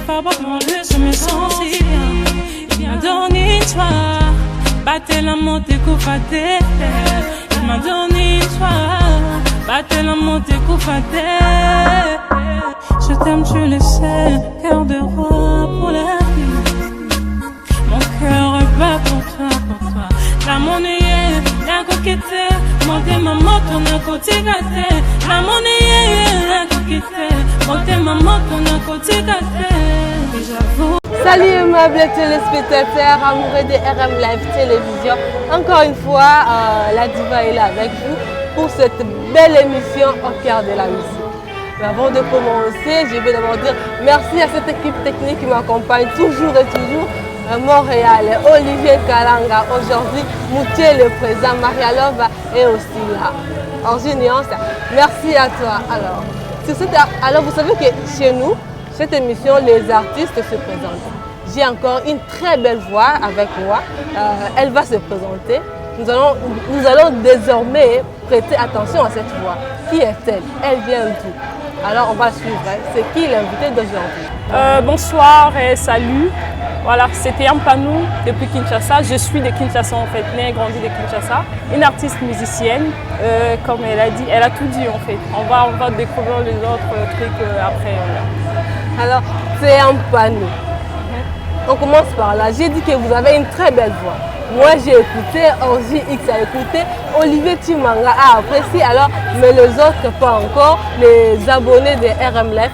pas vraiment le je me sens si bien. Il m'a donné toi, battez la montée coufatée. Il m'a donné toi, battez la montée coufatée. Je t'aime, tu le sais, cœur de roi pour la vie. Mon cœur bat pour toi. La monnaie, la coquette, montez ma moto, na côté gâté. La monnaie, la coquette, montez ma moto, na côté gâté. J'avoue. Salut aimables téléspectateurs, amoureux de RM Live Télévision. Encore une fois, la diva est là avec vous pour cette belle émission au cœur de la musique. Mais avant de commencer, je vais d'abord dire merci à cette équipe technique qui m'accompagne toujours et toujours. Montréal, Olivier Kalanga, aujourd'hui, Moutier le président, Maria Lova est aussi là. En nuance, merci à toi. Alors, vous savez que chez nous, cette émission, les artistes se présentent. J'ai encore une très belle voix avec moi. Elle va se présenter. Nous allons désormais prêter attention à cette voix. Qui est-elle? Elle vient d'où? Alors, on va suivre. C'est qui l'invité d'aujourd'hui? Bonsoir et salut. Voilà, c'était Yampanou depuis Kinshasa. Je suis de Kinshasa en fait, née et grandie de Kinshasa. Une artiste musicienne, comme elle a dit, elle a tout dit en fait. On va découvrir les autres trucs après. Alors, c'est Yampanou. On commence par là. J'ai dit que vous avez une très belle voix. Moi, j'ai écouté, Orji X a écouté, Olivier Timanga a apprécié, alors, mais les autres pas encore, les abonnés de RM Live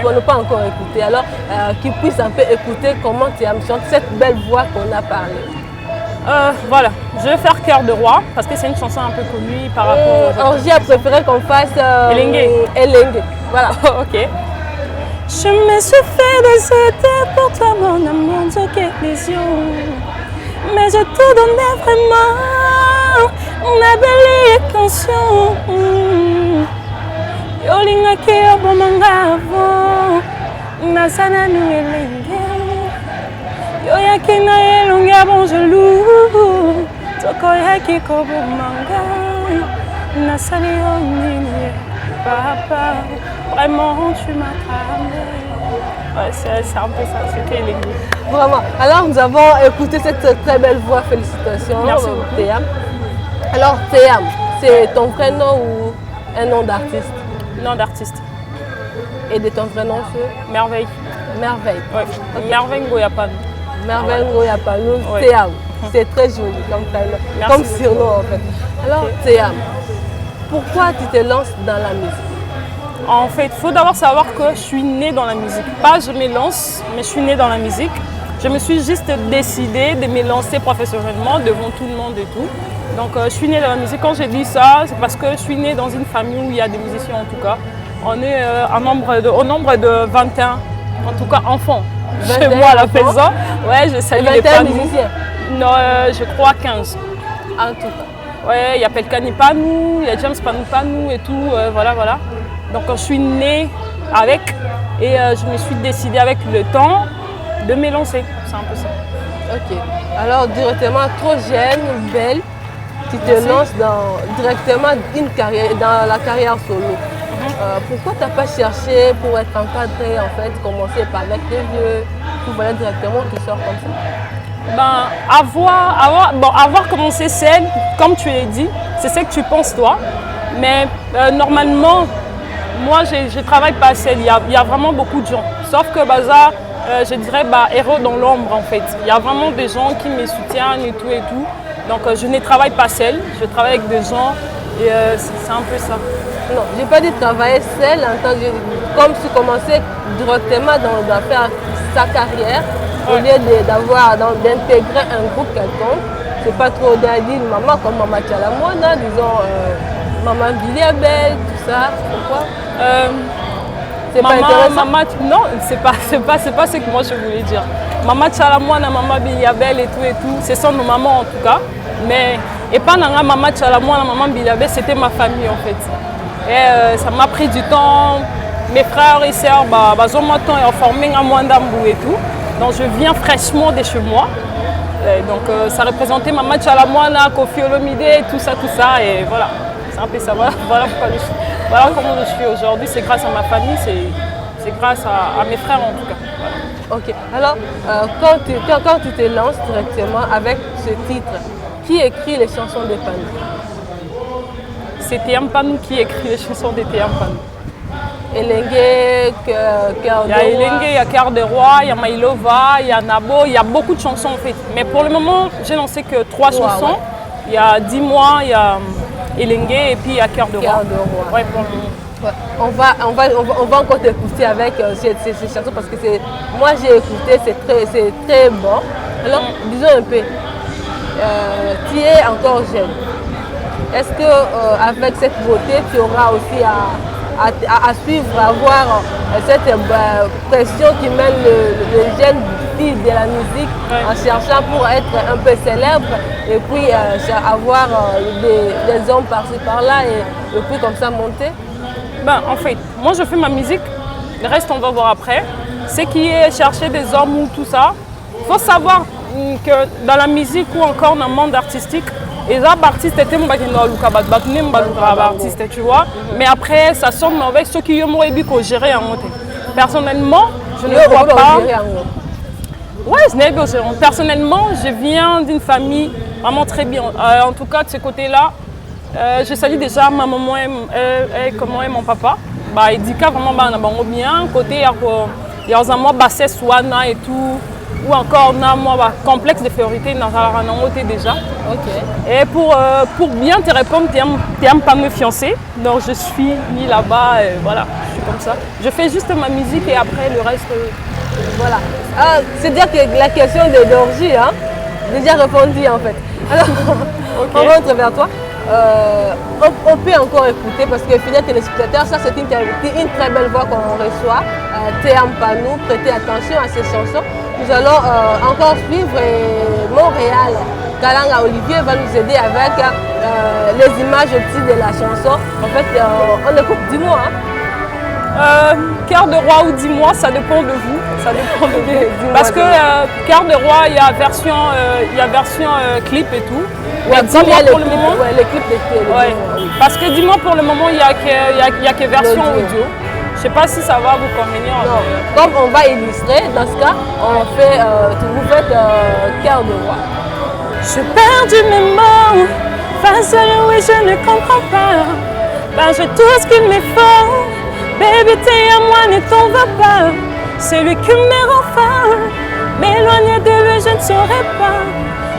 n'ont pas encore écouté, alors qu'ils puissent un peu écouter comment tu as chanté cette belle voix qu'on a parlé. Voilà, je vais faire Cœur de Roi, parce que c'est une chanson un peu connue par rapport... Orji a préféré qu'on fasse Elengue. Voilà. Ok. Je me suis fait décider pour toi, mon amour, de quelques yeux. Mais je te donnais vraiment une belle cantion. Yolinga ke obomanga avant, nasana nu elenge. Yoyaki na elonga bon gelou, tokoyaki kobomanga, nasali onini papa. Vraiment, tu m'as cramé. Ouais, c'est un peu ça, c'était les goûts. Vraiment. Alors, nous avons écouté cette très belle voix. Félicitations. Merci beaucoup. Théam. Alors, Théam, c'est ton vrai nom ou un nom d'artiste? Nom d'artiste. Et de ton vrai nom, c'est Merveille. Merveille. Ouais. Okay. Merveille Ngoyapan. Merveille Ngoyapan. Ouais. Théam. C'est très joli comme prénom. Comme surnom en fait. Alors, okay. Théam, pourquoi tu te lances dans la musique? En fait, il faut d'abord savoir que je suis née dans la musique. Pas je me lance, mais je suis née dans la musique. Je me suis juste décidée de me lancer professionnellement devant tout le monde et tout. Donc je suis née dans la musique. Quand j'ai dit ça, c'est parce que je suis née dans une famille où il y a des musiciens en tout cas. On est au nombre de 21, en tout cas enfants. Chez moi à la Faisan. Ouais, je salue les parents. musiciens? Non, je crois 15. En tout cas. Ouais, il y a Pelkani Panou, il y a James Panou et tout, voilà. Donc je suis née avec et je me suis décidée avec le temps de me lancer. C'est un peu ça. Ok. Alors directement, trop jeune, belle, tu te lances directement dans la carrière solo. Pourquoi tu n'as pas cherché pour être encadré en fait, commencer par avec des vieux, tout voilà directement tu sors comme ça? Avoir commencé seul, comme tu l'as dit, c'est ce que tu penses toi. Mais normalement, moi, je ne travaille pas seul. Il y a vraiment beaucoup de gens. Sauf que Baza, je dirais, héros dans l'ombre en fait. Il y a vraiment des gens qui me soutiennent et tout. Donc, je ne travaille pas seul. Je travaille avec des gens et c'est un peu ça. Non, je n'ai pas dit travailler seul. Comme tu commençais directement dans faire sa carrière, au lieu d'intégrer un groupe quelconque, c'est pas trop dire maman comme Maman Tchalamouana, disons Maman Biliabel, tout ça. Pourquoi? C'est pas intéressant. Non, c'est pas ce que moi je voulais dire. Maman Tchalamouana, Maman Biliabel et tout, ce sont nos mamans en tout cas. Mais et pas Maman Tchalamouana, Maman Biliabel, c'était ma famille en fait. Et ça m'a pris du temps. Mes frères et sœurs, ils ont formé un Mwandambou et tout. Donc je viens fraîchement de chez moi. Donc ça représentait Maman Tchalamouana, Kofi Olomide, tout ça. Et voilà, c'est un peu ça. Voilà comment je suis aujourd'hui. C'est grâce à ma famille, c'est grâce à mes frères en tout cas. Voilà. Ok. Alors, quand tu te lances directement avec ce titre, qui écrit les chansons de Panou? C'est Théam Panou qui écrit les chansons de Théam Panou. Elengue, Cœur de Il y a Roi. Elengue, il y a Cœur de Roi, il y a Maïlova, il y a Nabo, il y a beaucoup de chansons en fait. Mais pour le moment, j'ai lancé que 3 chansons. Ouais. Il y a 10 mois, il y a Elengue et puis il y a Cœur de Roi. Cœur de Roi. Ouais, pour le moment. Ouais. On va encore t'écouter avec ces chansons parce que moi j'ai écouté, c'est très bon. Alors, disons un peu, tu es encore jeune. Est-ce que avec cette beauté, tu auras aussi à suivre, à avoir cette pression qui mène le jeune fille de la musique en cherchant pour être un peu célèbre et puis avoir des hommes par-ci par-là et puis comme ça monter? Ben, en fait, moi je fais ma musique, le reste on va voir après. Ce qui est chercher des hommes ou tout ça, il faut savoir que dans la musique ou encore dans le monde artistique, les artistes étaient mon artiste, tu vois. Mais après, ça sonne mauvais, ceux qui ont géré en monté. Personnellement, je ne crois pas. Ouais, je n'ai pas géré. Personnellement, je viens d'une famille vraiment très bien. En tout cas, de ce côté-là, je salue déjà ma maman et comment est mon papa. Bah, il dit que vraiment bien. Côté, il y a un basset Swana et tout. Ou encore un complexe de féorité dans la déjà. Ok. Et pour bien te répondre, tu n'aimes pas me fiancer. Donc je suis mis là-bas et voilà, je suis comme ça. Je fais juste ma musique et après le reste. Voilà. C'est-à-dire que la question de l'orgie, hein, déjà répondue en fait. Alors, on rentre vers toi. On peut encore écouter parce que fidèles téléspectateurs, ça c'est une très belle voix qu'on reçoit. Théam Panou, prêtez attention à ces chansons. Nous allons encore suivre Montréal. Kalanga Olivier va nous aider avec les images aussi de la chanson. En fait, on écoute 10 mois. Cœur de Roi ou 10 mois, ça dépend de vous. Ça dépend de vous. Parce que Cœur de Roi, il y a version clip et tout. Ouais, dis-moi pour le clips, moment. Ouais, les clips de Parce que dis-moi pour le moment, il n'y a que version audio. Je ne sais pas si ça va vous convenir. Non. Comme on va illustrer, dans ce cas, vous faites Cœur de Roi. Je perds mes mots, face à lui, je ne comprends pas. Ben, j'ai tout ce qu'il me faut. Baby, t'es à moi, ne t'en va pas. C'est lui qui me rend faim. M'éloigner de lui, je ne saurais pas.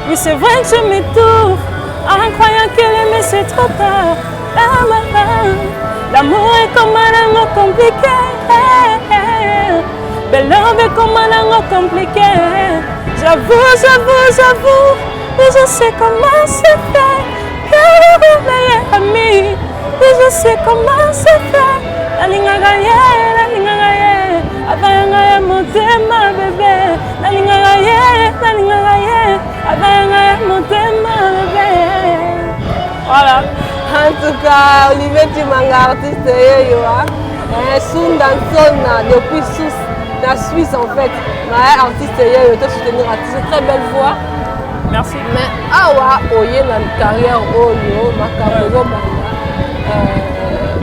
Oui, c'est vrai que je m'étouffe en croyant qu'elle aimait, c'est trop tard. L'amour est comme un amour compliqué. Belle love est comme un amour compliqué. J'avoue, et je sais comment c'est fait. Que le meilleur ami, et je sais comment c'est fait. La ligne a gagné. Avant mon thème, bébé. La ligne a gagné. Avant mon thème, bébé. Voilà. En tout cas, Olivier Timanga, artiste, Sundansona, depuis la Suisse en fait. Artiste, il doit soutenir artiste, très belle voix. Merci. Mais awa, oye na carrière oyo, makambo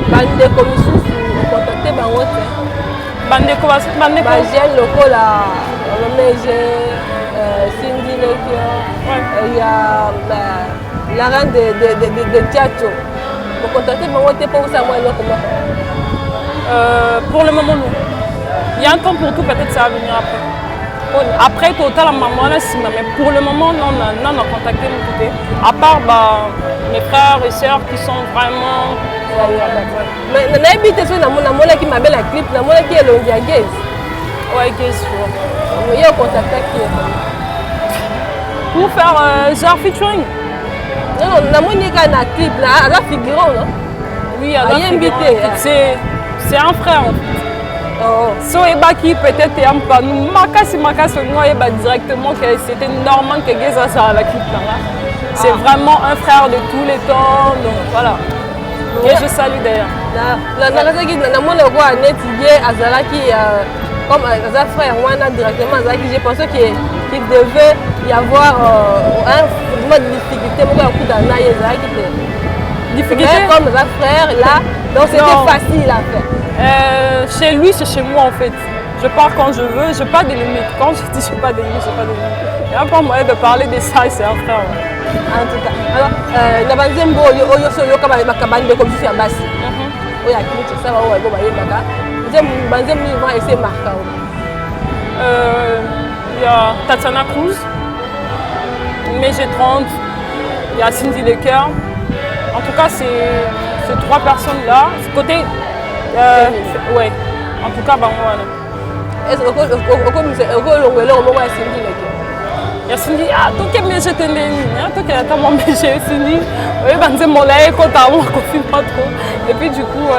bande komisusu, contacté bango te. Bandeko. Bagène lokola, Romége, Cindy Lekio, il y a la reine de Tiacho. Vous contactez bango te pour savoir comment. Pour le moment, non. Il y a un temps pour tout, peut-être ça va venir après. Après, total, maman, mais pour le moment, non, on a contacté mon côté. À part mes frères et sœurs qui sont vraiment. Mais on a habité sur la monnaie qui m'a fait la clip, la monnaie qui est le Gaze. Ouais, Gaze, il y a un contact qui est. Pour faire genre featuring. Non, la monnaie qui a un clip, là, la figurant, non? Oui, elle a invité. C'est un frère en fait. So Ebaki peut-être Théam Panou, Makasi on directement que c'était normal que Gaze ça à la clip là. C'est vraiment un frère de tous les temps, donc voilà. Et je salue d'ailleurs. Comme un frère Wana directement, j'ai pensé qu'il devait y avoir un mode de difficulté pour coup d'un difficulté comme un frère là, donc c'était facile à faire. Chez lui, c'est chez moi en fait. Je pars quand je veux, je n'ai pas de limite. Quand je dis je n'ai pas de limite, je n'ai pas de limite. Il n'y a pas moyen de parler de ça, c'est un frère. En tout cas, alors, na banzembo oyo solo kama makabande comme si abasi. Oya kitu ça va ouais bon baye baka. Banzembo ils vont essayer marquer. Il y a Tatiana Cruz, Mégé 30, il y a Cindy Lecker. En tout cas, ces trois personnes-là, côté. Ouais, en tout cas, bah, voilà. Est-ce que vous avez Cindy Lecker? Il y a Cindy, ah, tout est Mégé Tendeni, tout est tellement Mégé, Cindy. Oui, ben, mon lait, quand t'as un coffee pas trop. Et puis, du coup,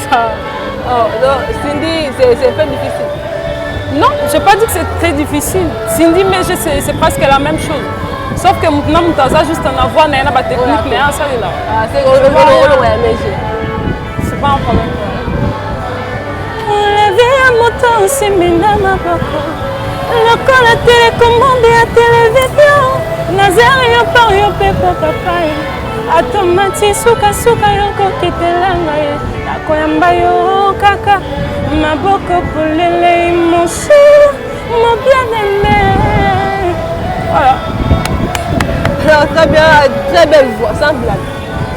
ça. Oh, non, Cindy, c'est un peu difficile. Non, je n'ai pas dit que c'était difficile. Cindy, mais c'est presque la même chose. Sauf que maintenant, tu as juste un avoir, il y a une technique, mais ça est là. Ah, c'est c'est pas un problème. Enlever un moto, c'est maintenant le col à télécommande et à télévision. Nazaire, yo par yo pepo papa. Atomati suka suka yo kokitelanga ye. Nakoyamba yo kaka. Maboko polele mon chou, mon bien-aimé. Voilà. Alors, très belle voix, sans blague.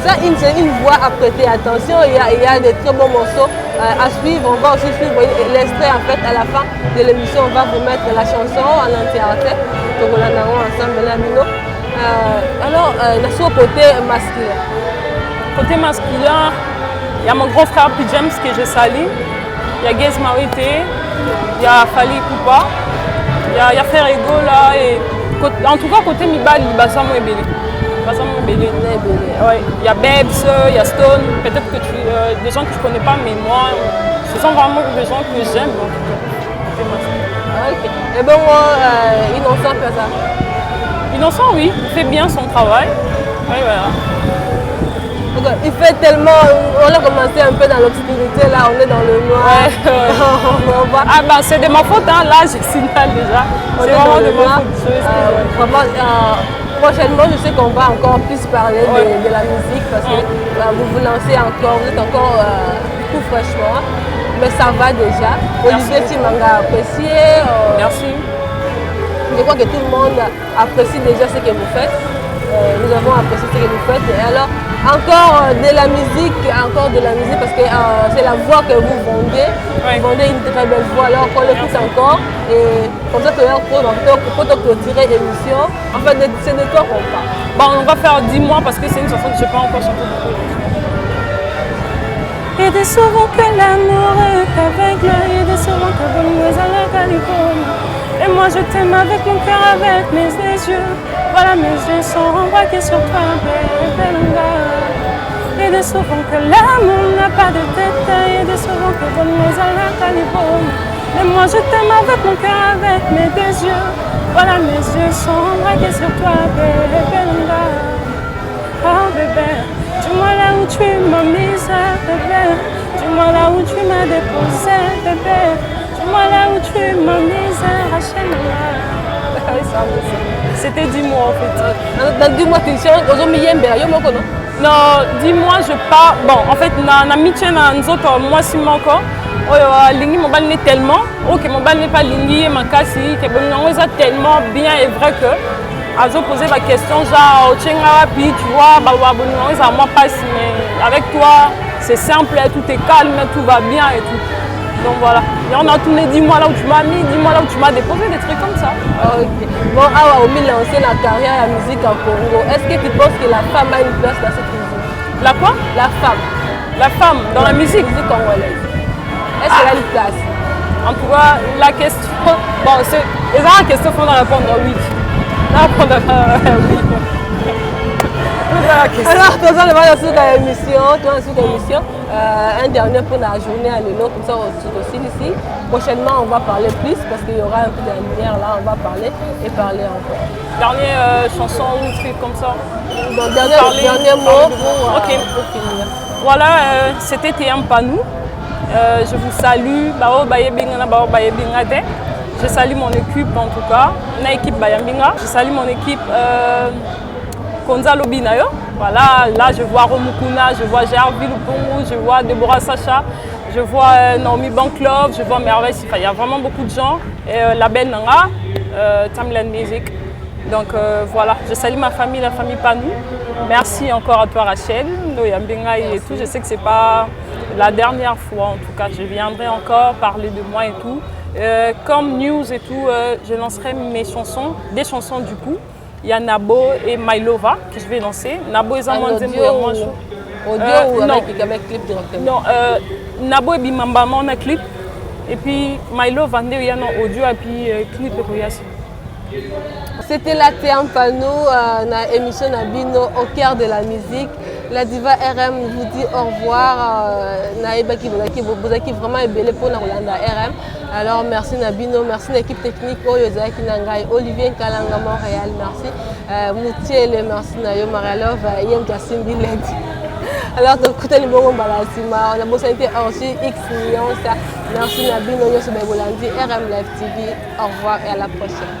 Ça, c'est une voix à prêter attention. Il y a des très bons morceaux à suivre. On va aussi suivre l'extrait en fait à la fin de l'émission. On va vous mettre la chanson en entièreté. Donc on a ensemble là, Mino. Alors, sur le côté masculin. Côté masculin, il y a mon grand frère P. James que j'ai sali. Il y a Gez Marité, il y a Fali Koupa, il y a Frère Ego là. Et, en tout cas, côté Mibali, il y a Basamo et Bélé. Ouais. Il y a Babs, il y a Stone, peut-être que des gens que je ne connais pas, mais moi, ce sont vraiment des gens que j'aime. Ok. Et bon, Innocent fait ça? Innocent, oui, il fait bien son travail. Oui, voilà. Okay. Il fait tellement, on a commencé un peu dans l'obscurité, là on est dans le noir. Ouais. Ah ben c'est de ma faute, hein. Là je signale déjà. C'est vraiment de ma faute. Prochainement je sais qu'on va encore plus parler de la musique parce que vous vous lancez encore, vous êtes encore tout fraîchement. Mais ça va déjà. Olivier Timanga a apprécié. Merci. Je crois que tout le monde apprécie déjà ce que vous faites. Nous avons apprécié ce que vous faites. Et alors, encore de la musique parce que c'est la voix que vous vendez. Vous vendez une très belle voix, alors qu'on l'écoute encore. Et comme ça, pour te clôturer l'émission, en fait, c'est de toi qu'on parle. Bon, on va faire 10 mois parce que c'est une chanson que je n'ai pas encore chantée beaucoup. Il y a des souvent que l'amour est aveugle, il y a des souvent que vous à la Californie. Et moi je t'aime avec mon cœur, avec mes yeux. Voilà, mes yeux sont embraqués sur toi, Belunga. Il y a des souvent que l'amour n'a pas de tête, il y a des souvent que vous à la Californie. Et moi je t'aime avec mon cœur, avec mes deux yeux. Voilà, mes yeux sont embraqués sur toi, Belunga. Oh bébé. Dis-moi là où tu m'as mise, bébé. Dis-moi là où tu m'as déposé, bébé. Dis-moi là où tu m'as mise, Rachel. C'était 10 mois en fait. Dans 10 mois, tu chantes, tu as mis un peu, non, 10 mois, je pars. Bon, en fait, na miche na nzoto moi si moko. Oyo lingi mobile n'est tellement. Ok, mobile n'est pas lingi, makasi, que bon non, ça tellement bien et vrai que. Azo posé ma question genre Tchenga puis tu vois bah ça moi passe mais avec toi c'est simple, tout est calme, tout va bien et tout. Donc voilà. Et on a tourné 10 mois là où tu m'as mis, 10 mois là où tu m'as déposé des trucs comme ça. Ok. Bon, au milieu lancé la carrière de la musique en Congo. Est-ce que tu penses que la femme a une place dans cette musique? La quoi? La femme. La femme dans la musique congolaise. Est-ce qu'elle a une place? En tout cas, la question. Bon, c'est la question qu'il faut répondre oui. Oui. Alors, tu as sur l'émission, un dernier pour la journée à l'élo, comme ça aussi ici. Prochainement, on va parler plus parce qu'il y aura un peu de lumière là, on va parler et parler encore. Dernière chanson ou truc comme ça. Donc, dernier mot pour finir. Voilà, c'était Tiam Panou. Je vous salue. Je salue mon équipe en tout cas, une équipe Bayambinga. Je salue mon équipe Konzalo Binayo. Voilà, là je vois Romukuna, je vois Gérard Vilupongou, je vois Deborah Sacha. je vois Naomi Banklove, je vois Merveille Sifa. Il y a vraiment beaucoup de gens. Et la belle Nanga, Timeline Music. Donc voilà, je salue ma famille, la famille Panou. Merci encore à toi Rachel, Noyambenga et tout. Je sais que ce n'est pas la dernière fois, en tout cas. Je viendrai encore parler de moi et tout. Comme news et tout, je lancerai mes chansons, des chansons du coup. Il y a Nabo et Mailova que je vais lancer. Nabo et Zamandembo et moi. Audio ou avec clip directement? Non, Nabo et Bimamba, on a clip. Et puis Mailova, il y a un audio et puis clip. C'était la Théampano, na émission Nabino au cœur de la musique. La diva RM vous dit au revoir. Vous avez vraiment ébélé pour la Rolanda RM. Alors merci Nabino, merci l'équipe technique Oyozaki Nangai, Olivier Kalanga Montréal, merci. Moutiele, merci Nayo Marialov, Yem Kassim Biled. Alors donc écoutez les bons balasima, on a bossé aussi X millions. Merci Nabino, Yosu Bebolandi, RM Live TV. Au revoir et à la prochaine.